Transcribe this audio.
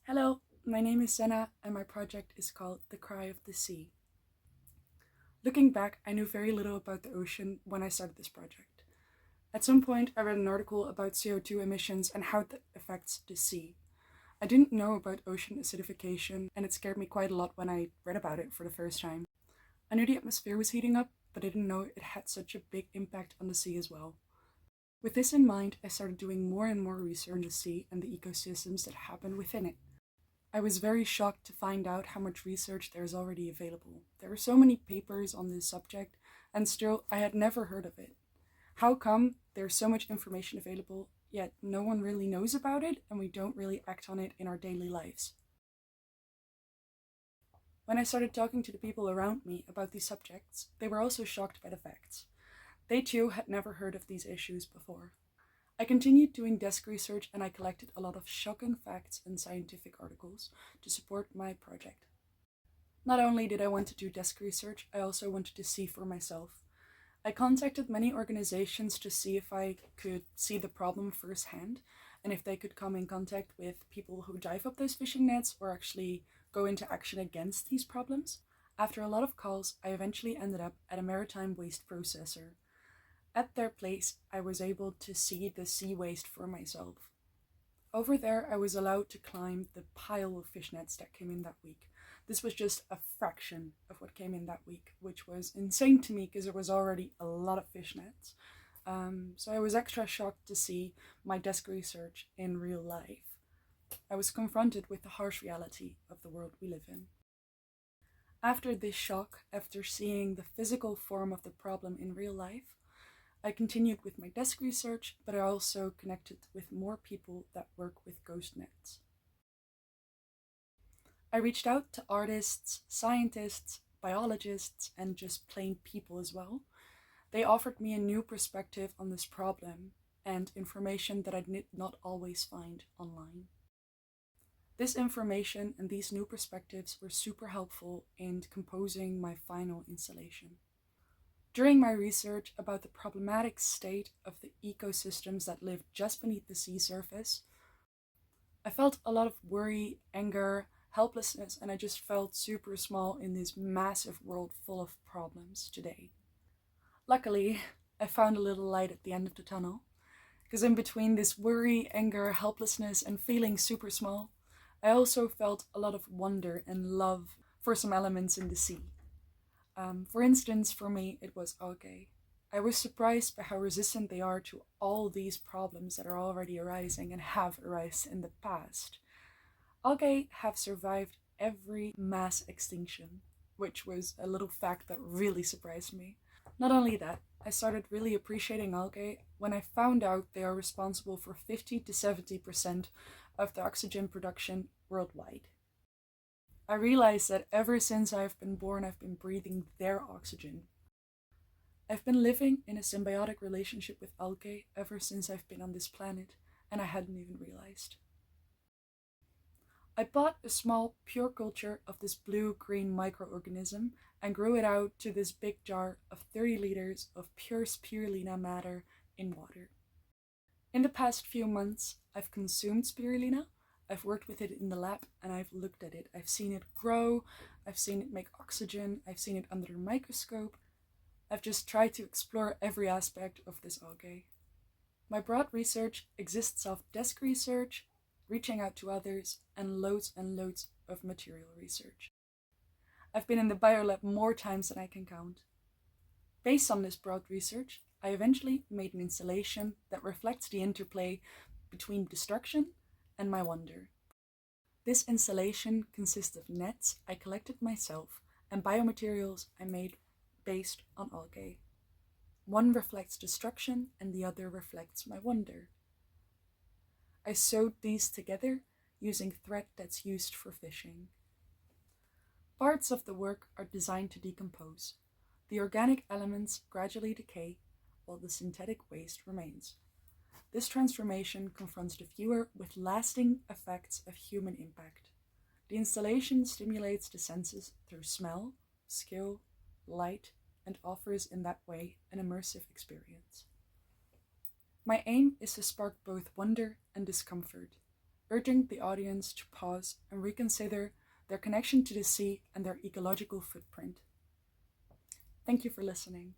Hello, my name is Zenna and my project is called The Cry of the Sea. Looking back, I knew very little about the ocean when I started this project. At some point, I read an article about CO2 emissions and how that affects the sea. I didn't know about ocean acidification, and it scared me quite a lot when I read about it for the first time. I knew the atmosphere was heating up, but I didn't know it had such a big impact on the sea as well. With this in mind, I started doing more and more research on the sea and the ecosystems that happen within it. I was very shocked to find out how much research there is already available. There are so many papers on this subject, and still I had never heard of it. How come there's so much information available, yet no one really knows about it and we don't really act on it in our daily lives? When I started talking to the people around me about these subjects, they were also shocked by the facts. They too had never heard of these issues before. I continued doing desk research and I collected a lot of shocking facts and scientific articles to support my project. Not only did I want to do desk research, I also wanted to see for myself. I contacted many organizations to see if I could see the problem firsthand and if they could come in contact with people who dive up those fishing nets or actually go into action against these problems. After a lot of calls, I eventually ended up at a maritime waste processor. At their place, I was able to see the sea waste for myself. Over there, I was allowed to climb the pile of fish nets that came in that week. This was just a fraction of what came in that week, which was insane to me because there was already a lot of fish nets. So I was extra shocked to see my desk research in real life. I was confronted with the harsh reality of the world we live in. After this shock, after seeing the physical form of the problem in real life, I continued with my desk research, but I also connected with more people that work with ghost nets. I reached out to artists, scientists, biologists, and just plain people as well. They offered me a new perspective on this problem and information that I did not always find online. This information and these new perspectives were super helpful in composing my final installation. During my research about the problematic state of the ecosystems that live just beneath the sea surface, I felt a lot of worry, anger, helplessness, and I just felt super small in this massive world full of problems today. Luckily, I found a little light at the end of the tunnel, because in between this worry, anger, helplessness, and feeling super small, I also felt a lot of wonder and love for some elements in the sea. For instance, for me, it was algae. I was surprised by how resistant they are to all these problems that are already arising and have arisen in the past. Algae have survived every mass extinction, which was a little fact that really surprised me. Not only that, I started really appreciating algae when I found out they are responsible for 50 to 70% of the oxygen production worldwide. I realized that ever since I've been born, I've been breathing their oxygen. I've been living in a symbiotic relationship with algae ever since I've been on this planet, and I hadn't even realized. I bought a small pure culture of this blue-green microorganism and grew it out to this big jar of 30 liters of pure spirulina matter in water. In the past few months, I've consumed spirulina. I've worked with it in the lab and I've looked at it. I've seen it grow, I've seen it make oxygen, I've seen it under a microscope. I've just tried to explore every aspect of this algae. My broad research exists of desk research, reaching out to others, and loads of material research. I've been in the biolab more times than I can count. Based on this broad research, I eventually made an installation that reflects the interplay between destruction and my wonder. This installation consists of nets I collected myself and biomaterials I made based on algae. One reflects destruction and the other reflects my wonder. I sewed these together using thread that's used for fishing. Parts of the work are designed to decompose. The organic elements gradually decay while the synthetic waste remains. This transformation confronts the viewer with lasting effects of human impact. The installation stimulates the senses through smell, skill, light, and offers in that way an immersive experience. My aim is to spark both wonder and discomfort. urging the audience to pause and reconsider their connection to the sea and their ecological footprint. Thank you for listening.